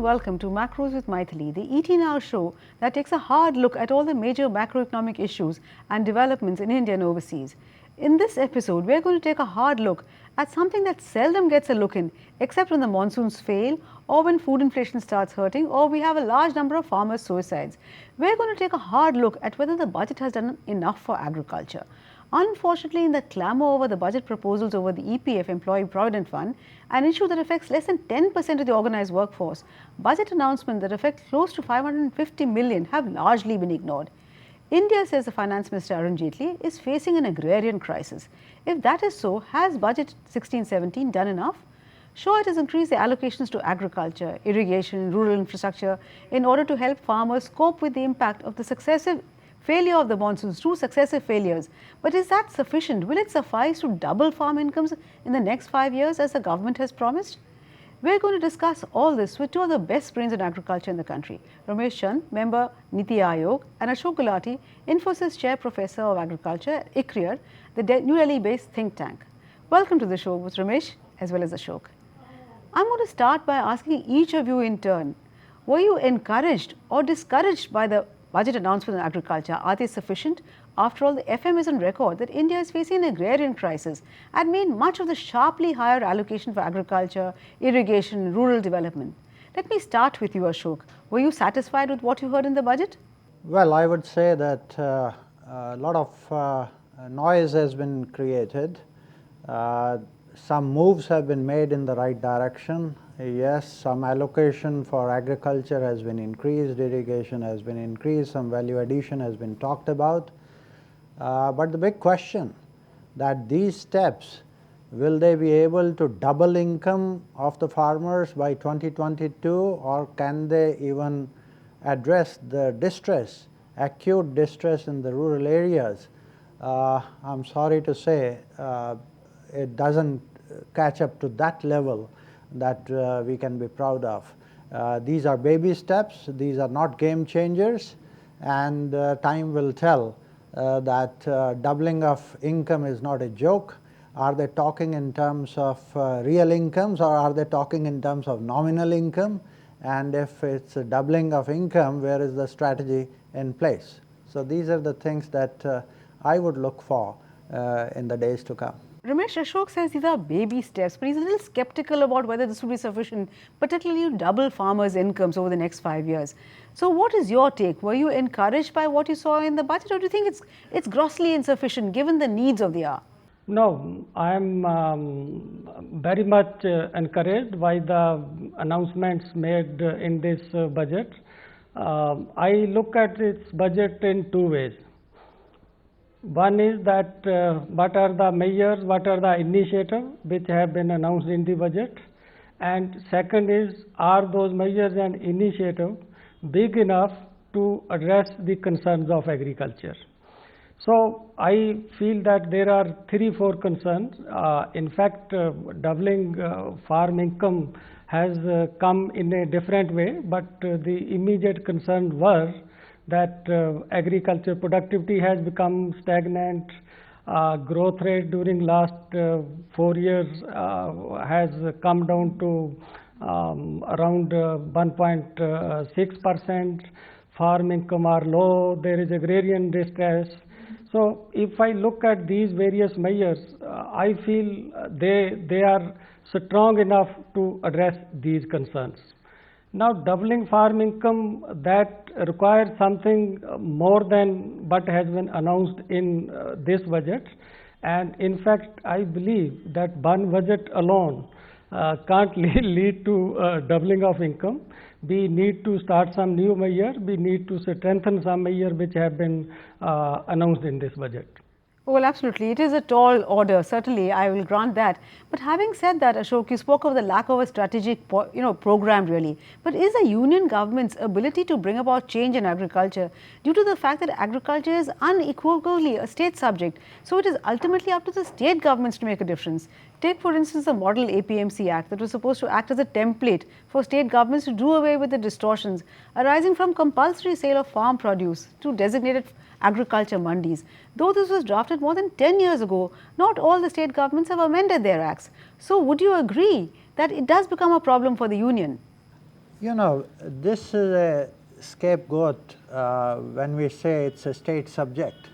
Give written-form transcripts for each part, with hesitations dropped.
welcome to Macros with Mythili, the 18-hour show that takes a hard look at all the major macroeconomic issues and developments in India and overseas. In this episode, we are going to take a hard look at something that seldom gets a look in, except when the monsoons fail, or when food inflation starts hurting, or we have a large number of farmers' suicides. We are going to take a hard look at whether the budget has done enough for agriculture. Unfortunately, in the clamour over the budget proposals over the EPF Employee Provident Fund, an issue that affects less than 10% of the organised workforce, budget announcements that affect close to 550 million have largely been ignored. India, says the Finance Minister Arun Jaitley, is facing an agrarian crisis. If that is so, has Budget 16-17 done enough? Sure, it has increased the allocations to agriculture, irrigation, rural infrastructure in order to help farmers cope with the impact of the successive failure of the monsoons, two successive failures. But is that sufficient? Will it suffice to double farm incomes in the next 5 years as the government has promised? We are going to discuss all this with two of the best brains in agriculture in the country, Ramesh Chand, member Niti Aayog, and Ashok Gulathi, Infosys Chair Professor of Agriculture at ICRIER, the New Delhi-based think tank. Welcome to the show with Ramesh as well as Ashok. I'm going to start by asking each of you in turn, were you encouraged or discouraged by the budget announcement on agriculture? Are they sufficient? After all, the FM is on record that India is facing an agrarian crisis and made much of the sharply higher allocation for agriculture, irrigation, rural development. Let me start with you, Ashok. Were you satisfied with what you heard in the budget? Well, I would say that a lot of noise has been created. Some moves have been made in the right direction. Yes, some allocation for agriculture has been increased, irrigation has been increased, some value addition has been talked about. But the big question that these steps, will they be able to double income of the farmers by 2022, or can they even address the distress, acute distress in the rural areas? I'm sorry to say it doesn't catch up to that level that we can be proud of. These are baby steps, these are not game changers, and time will tell that doubling of income is not a joke. Are they talking in terms of real incomes, or are they talking in terms of nominal income? And if it's a doubling of income, where is the strategy in place? So these are the things that I would look for in the days to come. Ramesh, Ashok says these are baby steps, but he's a little skeptical about whether this would be sufficient, particularly to double farmers' incomes over the next 5 years. So what is your take? Were you encouraged by what you saw in the budget, or do you think it's grossly insufficient given the needs of the hour? No, I am very much encouraged by the announcements made in this budget. I look at this budget in two ways. One is that what are the measures, what are the initiatives which have been announced in the budget, and second is, are those measures and initiatives big enough to address the concerns of agriculture? So I feel that there are 3-4 concerns. In fact, doubling farm income has come in a different way, but the immediate concerns were that agriculture productivity has become stagnant, growth rate during last 4 years has come down to around 1.6%, farm income are low, there is agrarian distress. So if I look at these various measures, I feel they are strong enough to address these concerns. Now, doubling farm income, that requires something more than what has been announced in this budget. And in fact, I believe that one budget alone can't lead to doubling of income. We need to start some new measures. We need to strengthen some measures which have been announced in this budget. Well, absolutely. It is a tall order, certainly, I will grant that. But having said that, Ashok, you spoke of the lack of a strategic program really. But is the union government's ability to bring about change in agriculture due to the fact that agriculture is unequivocally a state subject? So it is ultimately up to the state governments to make a difference. Take, for instance, the Model APMC Act that was supposed to act as a template for state governments to do away with the distortions arising from compulsory sale of farm produce to designated agriculture mandis. Though this was drafted more than 10 years ago, not all the state governments have amended their acts. So would you agree that it does become a problem for the union? You know, this is a scapegoat when we say it's a state subject.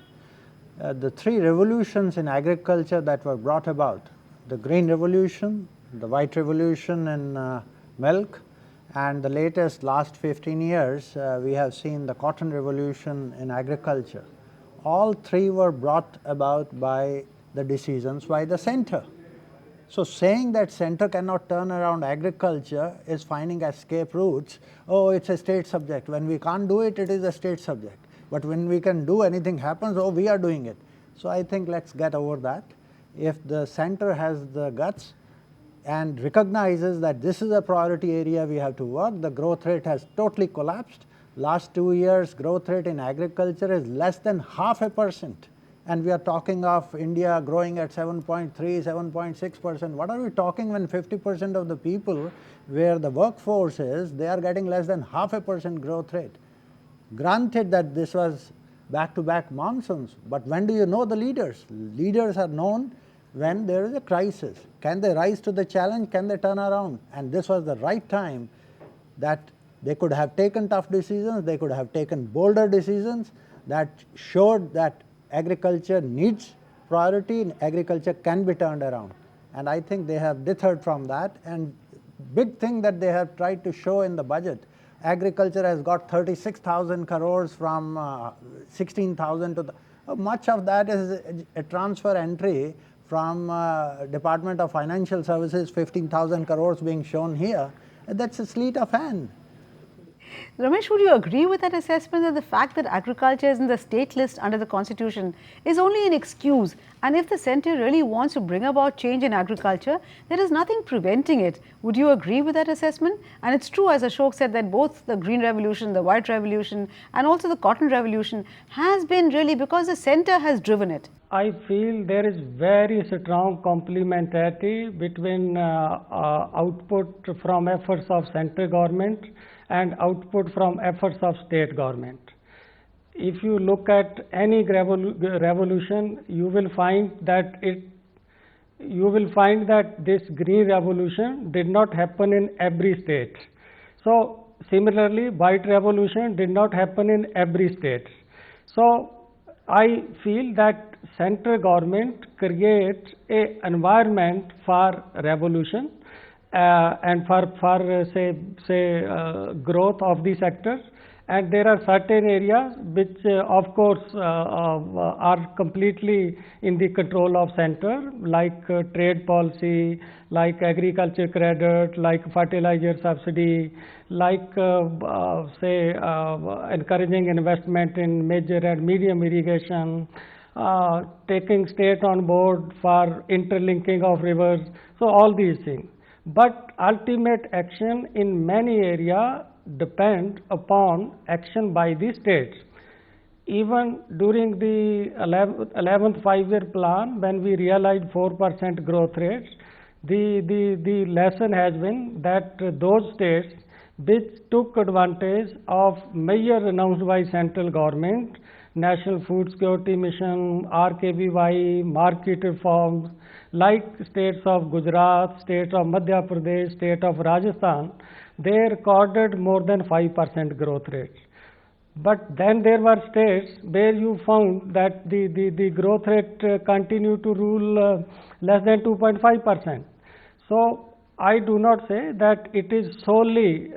The three revolutions in agriculture that were brought about, the green revolution, the white revolution in milk, and the latest last 15 years we have seen the cotton revolution in agriculture. All three were brought about by the decisions by the center. So saying that center cannot turn around agriculture is finding escape routes. Oh, it's a state subject. When we can't do it, it is a state subject. But when we can do, anything happens, oh, we are doing it. So I think let's get over that. If the center has the guts and recognizes that this is a priority area we have to work, the growth rate has totally collapsed. Last 2 years growth rate in agriculture is less than 0.5%. And we are talking of India growing at 7.3, 7.6%. What are we talking when 50% of the people where the workforce is, they are getting less than 0.5% growth rate? Granted that this was back-to-back monsoons, but when do you know the leaders? Leaders are known when there is a crisis. Can they rise to the challenge? Can they turn around? And this was the right time that they could have taken tough decisions, they could have taken bolder decisions that showed that agriculture needs priority and agriculture can be turned around. And I think they have deterred from that. And big thing that they have tried to show in the budget, agriculture has got 36,000 crores from 16,000 to much of that is a transfer entry from Department of Financial Services, 15,000 crores being shown here. That's a sleight of hand. Ramesh, would you agree with that assessment that the fact that agriculture is in the state list under the constitution is only an excuse, and if the centre really wants to bring about change in agriculture, there is nothing preventing it? Would you agree with that assessment? And it's true, as Ashok said, that both the green revolution, the white revolution and also the cotton revolution has been really because the centre has driven it. I feel there is very strong complementarity between output from efforts of central government and output from efforts of state government. If you look at any revolution, you will find that this green revolution did not happen in every state. So similarly, white revolution did not happen in every state. So I feel that central government creates a environment for revolution and for growth of the sector, and there are certain areas which of course are completely in the control of center, like trade policy, like agriculture credit, like fertilizer subsidy, like encouraging investment in major and medium irrigation, taking state on board for interlinking of rivers, so all these things. But ultimate action in many areas depend upon action by the states. Even during the 11th 5-year plan, when we realized 4% growth rates, the lesson has been that those states which took advantage of measures announced by central government, National Food Security Mission, RKVY, market reforms, like states of Gujarat, state of Madhya Pradesh, state of Rajasthan, they recorded more than 5% growth rates. But then there were states where you found that the growth rate continued to rule less than 2.5%. So I do not say that it is solely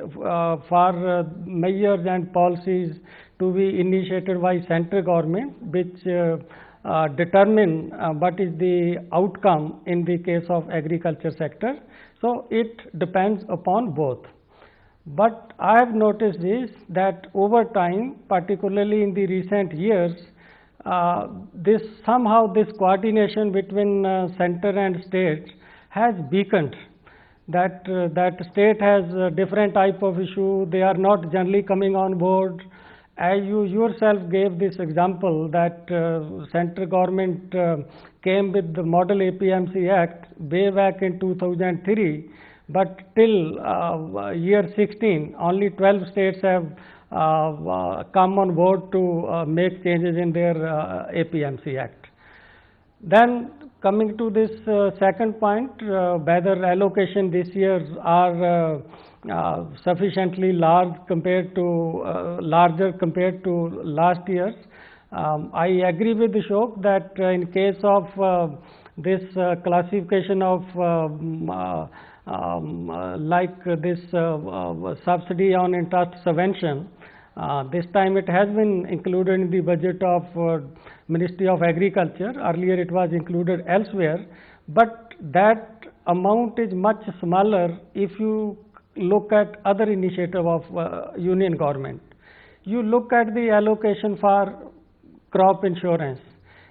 for measures and policies to be initiated by central government which determine what is the outcome in the case of agriculture sector. So it depends upon both. But I have noticed is that over time, particularly in the recent years, this coordination between center and state has weakened. That state has a different type of issue, they are not generally coming on board. As you yourself gave this example that central government came with the Model APMC Act way back in 2003, but till year 16, only 12 states have come on board to make changes in their APMC Act. Then coming to this second point, whether allocation this year are sufficiently large compared to larger compared to last year's. I agree with Ashok that in case of this classification of like this subsidy on interest subvention, this time it has been included in the budget of Ministry of Agriculture. Earlier it was included elsewhere, but that amount is much smaller if you look at other initiative of union government. You look at the allocation for crop insurance,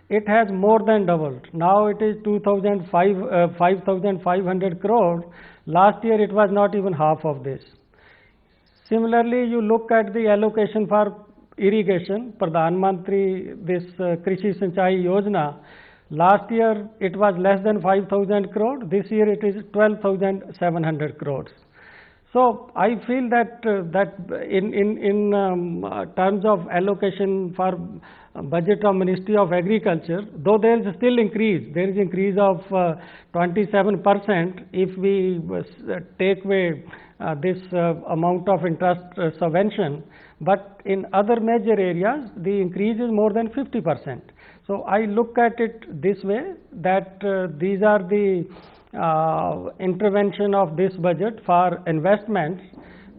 it has more than doubled. Now it is 5,500 crore. Last year it was not even half of this. Similarly, you look at the allocation for irrigation, Pradhan Mantri, this Krishi Sinchai Yojana. Last year it was less than 5,000 crore. This year it is 12,700 crores. So I feel that in terms of allocation for budget of Ministry of Agriculture, though there is still increase, there is increase of 27% if we take away this amount of interest subvention, but in other major areas the increase is more than 50%. So I look at it this way, that these are the intervention of this budget for investments,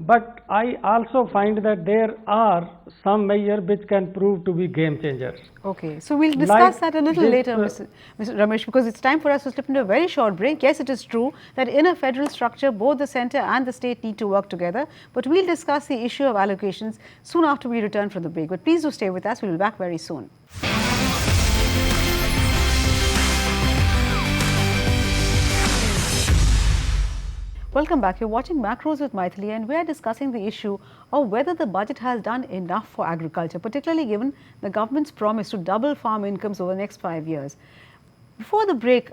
but I also find that there are some measures which can prove to be game changers. Okay, so we'll discuss that a little later, Mr. Ramesh, because it's time for us to slip into a very short break. Yes, it is true that in a federal structure, both the centre and the state need to work together, but we'll discuss the issue of allocations soon after we return from the break. But please do stay with us, we'll be back very soon. Welcome back. You're watching Macros with Mythili, and we are discussing the issue of whether the budget has done enough for agriculture, particularly given the government's promise to double farm incomes over the next 5 years. Before the break,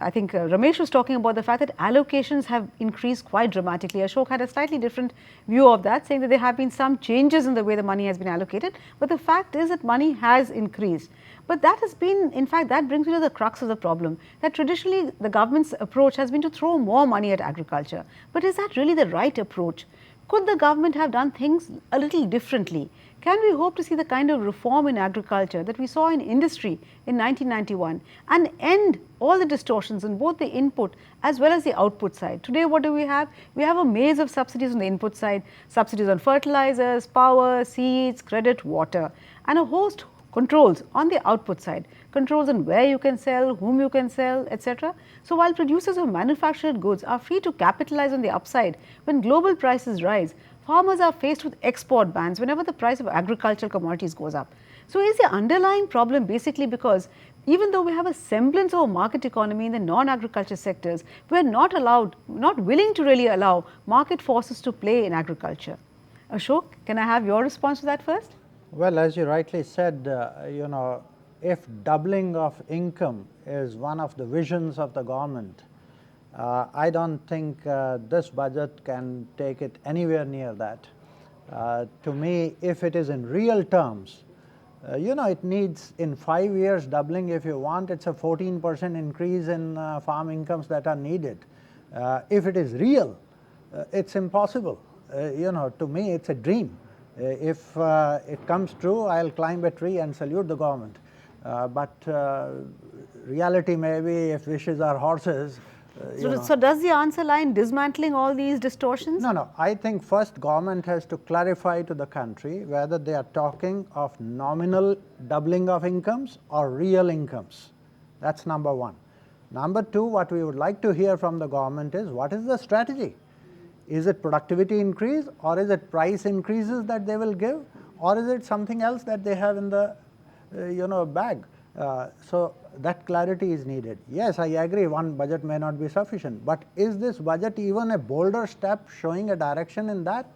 I think Ramesh was talking about the fact that allocations have increased quite dramatically. Ashok had a slightly different view of that, saying that there have been some changes in the way the money has been allocated, but the fact is that money has increased. But that has been, in fact, that brings me to the crux of the problem, that traditionally the government's approach has been to throw more money at agriculture. But is that really the right approach? Could the government have done things a little differently? Can we hope to see the kind of reform in agriculture that we saw in industry in 1991 and end all the distortions in both the input as well as the output side? Today what do we have? We have a maze of subsidies on the input side, subsidies on fertilizers, power, seeds, credit, water, and a host controls on the output side, controls on where you can sell, whom you can sell, etc. So while producers of manufactured goods are free to capitalize on the upside when global prices rise, farmers are faced with export bans whenever the price of agricultural commodities goes up. So is the underlying problem basically because even though we have a semblance of a market economy in the non-agriculture sectors, we are not willing to really allow market forces to play in agriculture? Ashok, can I have your response to that first? Well, as you rightly said, if doubling of income is one of the visions of the government, I don't think this budget can take it anywhere near that. To me, if it is in real terms, it needs in 5 years doubling. If you want, it's a 14% increase in farm incomes that are needed. If it is real, it's impossible. To me, it's a dream. If it comes true, I'll climb a tree and salute the government. But reality may be, if wishes are horses. So does the answer lie in dismantling all these distortions? No. I think first government has to clarify to the country whether they are talking of nominal doubling of incomes or real incomes. That's number one. Number two, what we would like to hear from the government is, what is the strategy? Is it productivity increase, or is it price increases that they will give, or is it something else that they have in the bag? So that clarity is needed. Yes, I agree, one budget may not be sufficient, but is this budget even a bolder step showing a direction in that?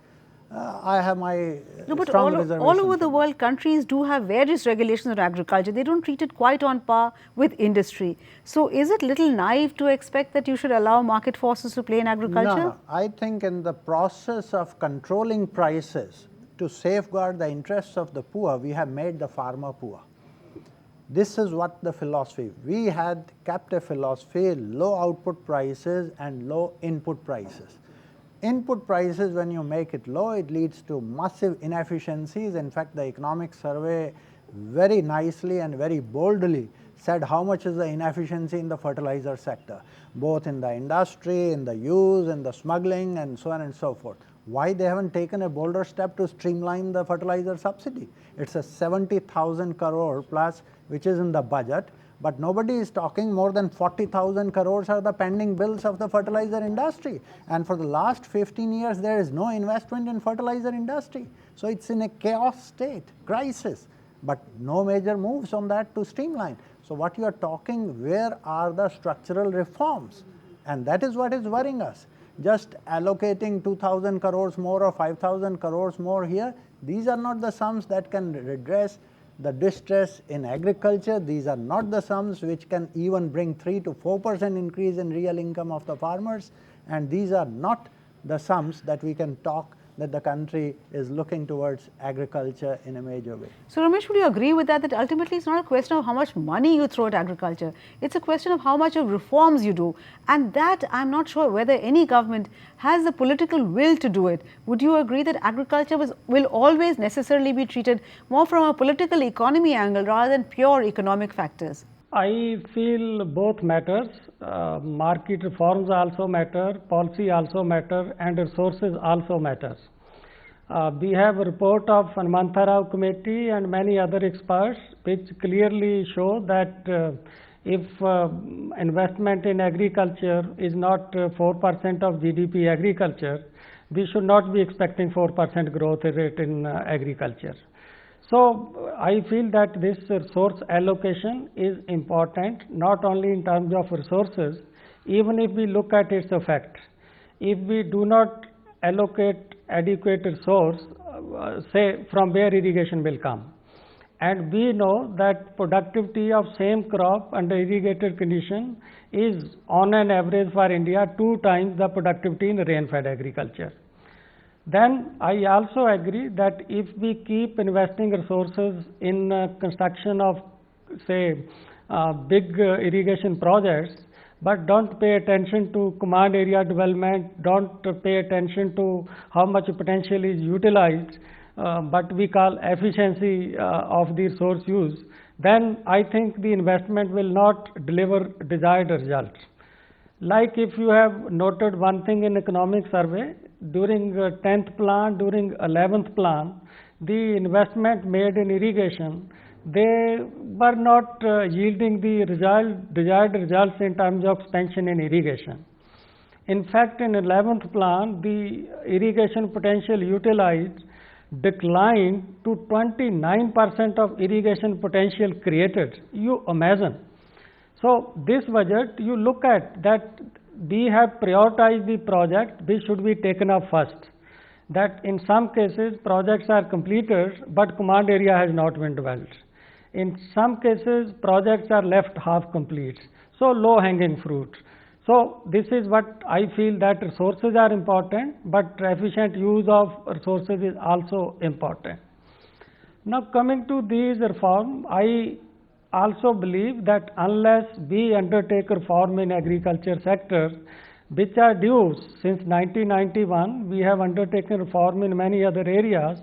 I have my strong reservations. All over the world, countries do have various regulations on agriculture. They don't treat it quite on par with industry. So is it little naive to expect that you should allow market forces to play in agriculture? No. I think in the process of controlling prices to safeguard the interests of the poor, we have made the farmer poor. This is what the philosophy. We had kept a philosophy, low output prices and low input prices. Input prices, when you make it low, it leads to massive inefficiencies. In fact, the economic survey very nicely and very boldly said how much is the inefficiency in the fertilizer sector, both in the industry, in the use, in the smuggling, and so on and so forth. Why they haven't taken a bolder step to streamline the fertilizer subsidy? It's a 70,000 crore plus which is in the budget, but nobody is talking. More than 40,000 crores are the pending bills of the fertilizer industry, and for the last 15 years there is no investment in fertilizer industry. So it's in a chaos state, crisis, but no major moves on that to streamline. So what you are talking, where are the structural reforms? And that is what is worrying us. Just allocating 2,000 crores more or 5,000 crores more here, these are not the sums that can redress the distress in agriculture. These are not the sums which can even bring 3 to 4% increase in real income of the farmers, and these are not the sums that we can talk that the country is looking towards agriculture in a major way. So Ramesh, would you agree with that, that ultimately it's not a question of how much money you throw at agriculture, it's a question of how much of reforms you do, and that I'm not sure whether any government has the political will to do it. Would you agree that agriculture will always necessarily be treated more from a political economy angle rather than pure economic factors? I feel both matters. Market reforms also matter, policy also matter, and resources also matters. We have a report of Hanumantha Rao committee and many other experts which clearly show that if investment in agriculture is not 4% of GDP agriculture, we should not be expecting 4% growth rate in agriculture. So I feel that this resource allocation is important, not only in terms of resources, even if we look at its effect. If we do not allocate adequate resource, say from where irrigation will come. And we know that productivity of same crop under irrigated condition is on an average for India 2 times the productivity in rain-fed agriculture. Then I also agree that if we keep investing resources in construction of, say, big irrigation projects, but don't pay attention to command area development, don't pay attention to how much potential is utilized, but we call efficiency of the resource use, then I think the investment will not deliver desired results. Like if you have noted one thing in economic survey, during 10th plan, during 11th plan, the investment made in irrigation, they were not yielding the desired results in terms of expansion in irrigation. In fact, in 11th plan, the irrigation potential utilized declined to 29% of irrigation potential created. You imagine. So this budget, you look at that we have prioritized the project which should be taken up first. That in some cases projects are completed but command area has not been developed. In some cases projects are left half complete. So low hanging fruit. So this is what I feel, that resources are important, but efficient use of resources is also important. Now coming to these reform, I also believe that unless we undertake reform in agriculture sector, which are due since 1991, we have undertaken reform in many other areas,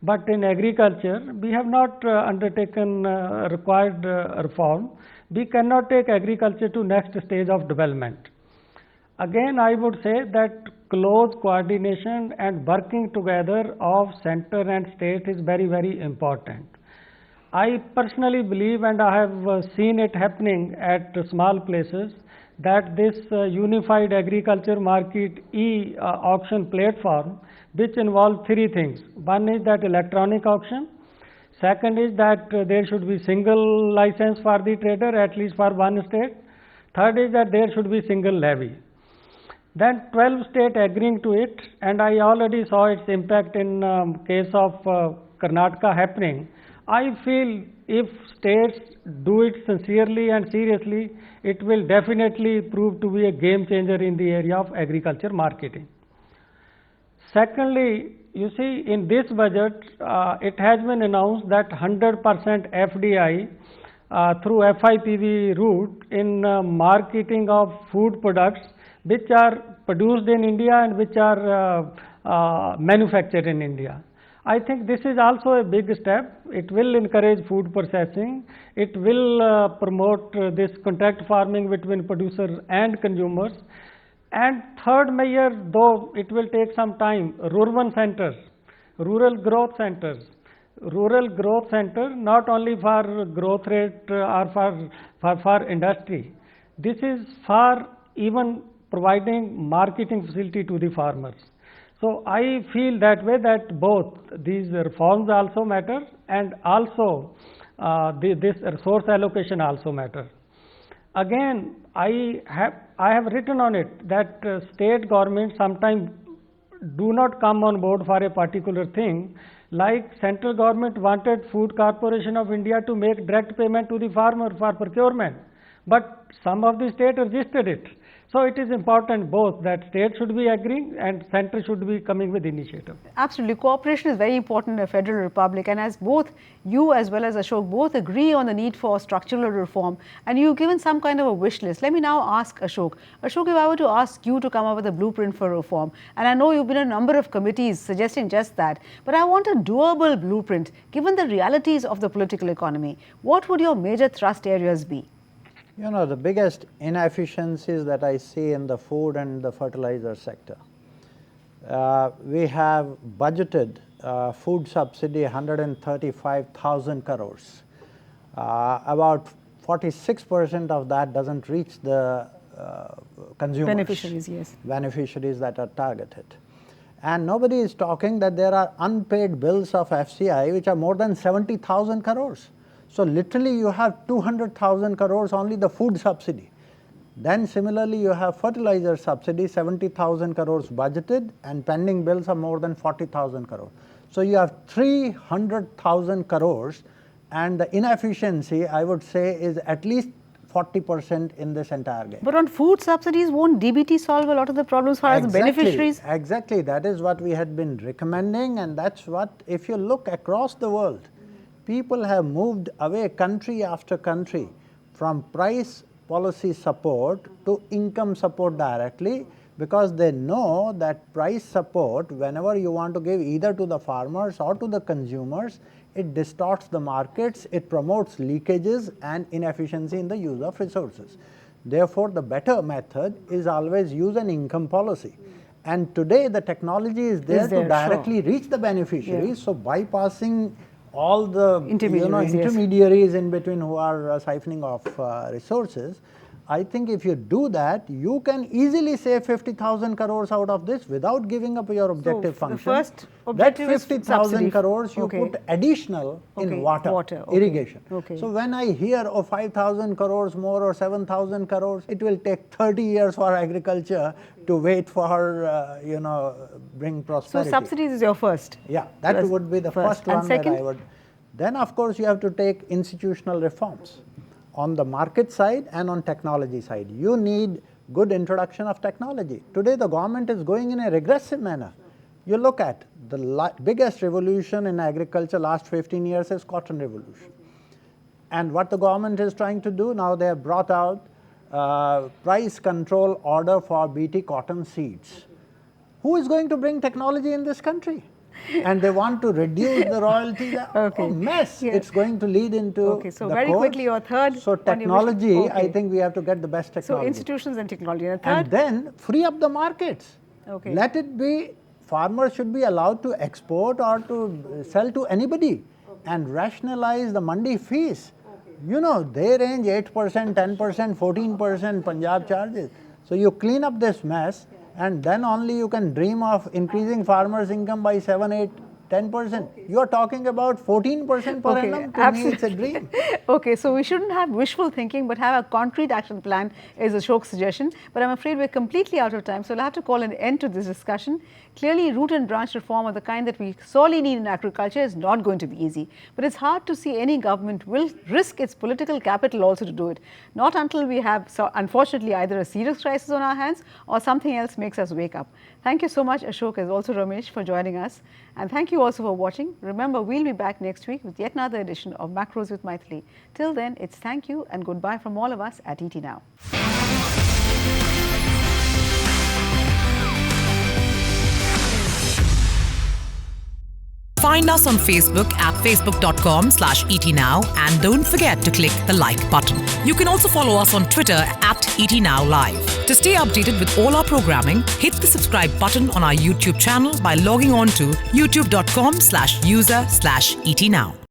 but in agriculture we have not undertaken required reform. We cannot take agriculture to next stage of development. Again, I would say that close coordination and working together of center and state is very, very important. I personally believe, and I have seen it happening at small places, that this unified agriculture market e-auction platform, which involves 3 things. One is that electronic auction. Second is that there should be single license for the trader, at least for one state. Third is that there should be single levy. Then 12 states agreeing to it, and I already saw its impact in case of Karnataka happening. I feel if states do it sincerely and seriously, it will definitely prove to be a game changer in the area of agriculture marketing. Secondly, you see, in this budget, it has been announced that 100% FDI through FIPV route in marketing of food products which are produced in India and which are manufactured in India. I think this is also a big step. It will encourage food processing. It will promote this contact farming between producers and consumers. And third measure, though it will take some time, rural centers, rural growth centers. Rural growth center not only for growth rate or for industry. This is for even providing marketing facility to the farmers. So I feel that way, that both these reforms also matter and also this resource allocation also matter. Again, I have written on it that state governments sometimes do not come on board for a particular thing. Like central government wanted Food Corporation of India to make direct payment to the farmer for procurement, but some of the states resisted it. So it is important both that state should be agreeing and center should be coming with initiative. Absolutely. Cooperation is very important in a federal republic, and as both you as well as Ashok both agree on the need for structural reform, and you've given some kind of a wish list. Let me now ask Ashok. Ashok, if I were to ask you to come up with a blueprint for reform, and I know you've been in a number of committees suggesting just that, but I want a doable blueprint given the realities of the political economy. What would your major thrust areas be? You know, the biggest inefficiencies that I see in the food and the fertilizer sector. We have budgeted food subsidy 135,000 crores. About 46% of that doesn't reach the consumers. Beneficiaries, yes. Beneficiaries that are targeted. And nobody is talking that there are unpaid bills of FCI which are more than 70,000 crores. So literally you have 200,000 crores only the food subsidy. Then similarly you have fertilizer subsidy, 70,000 crores budgeted, and pending bills are more than 40,000 crores. So you have 300,000 crores, and the inefficiency, I would say, is at least 40% in this entire game. But on food subsidies, won't DBT solve a lot of the problems for us beneficiaries? Exactly, that is what we had been recommending, and that's what, if you look across the world, people have moved away country after country from price policy support to income support directly, because they know that price support, whenever you want to give either to the farmers or to the consumers, it distorts the markets, it promotes leakages and inefficiency in the use of resources. Therefore, the better method is always use an income policy. And today the technology is there to directly reach the beneficiaries, so bypassing all the intermediaries in between who are siphoning off resources. I think if you do that, you can easily save 50,000 crores out of this without giving up your objective function. The first objective that 50,000 crores you put additional in water, irrigation. So when I hear of 5,000 crores more or 7,000 crores, it will take 30 years for agriculture to wait for, bring prosperity. So subsidies is your first? Yeah, that would be the first one that I would. Then of course you have to take institutional reforms on the market side and on technology side. You need good introduction of technology. Today the government is going in a regressive manner. You look at the biggest revolution in agriculture last 15 years is cotton revolution. And what the government is trying to do now, they have brought out price control order for BT cotton seeds. Who is going to bring technology in this country? And they want to reduce the royalties. Oh, mess. Yeah. It's going to lead into so very quickly your third. So technology, I think we have to get the best technology. So institutions and technology. And, and then free up the markets. Let it be, farmers should be allowed to export or to sell to anybody and rationalize the mandi fees. You know, they range 8%, 10%, 14% Punjab charges. So you clean up this mess, and then only you can dream of increasing farmers' income by 7, 8, 10%. You are talking about 14% per annum. To me, it's a dream. So we shouldn't have wishful thinking, but have a concrete action plan is Ashok's suggestion. But I'm afraid we're completely out of time, so I'll have to call an end to this discussion. Clearly, root and branch reform of the kind that we sorely need in agriculture is not going to be easy. But it's hard to see any government will risk its political capital also to do it. Not until we have, unfortunately, either a serious crisis on our hands or something else makes us wake up. Thank you so much, Ashok, as also Ramesh, for joining us. And thank you also for watching. Remember, we'll be back next week with yet another edition of Macros with Mythili. Till then, it's thank you and goodbye from all of us at ET Now. Find us on Facebook at facebook.com/etnow and don't forget to click the like button. You can also follow us on Twitter at etnowlive. To stay updated with all our programming, hit the subscribe button on our YouTube channel by logging on to youtube.com/user/etnow.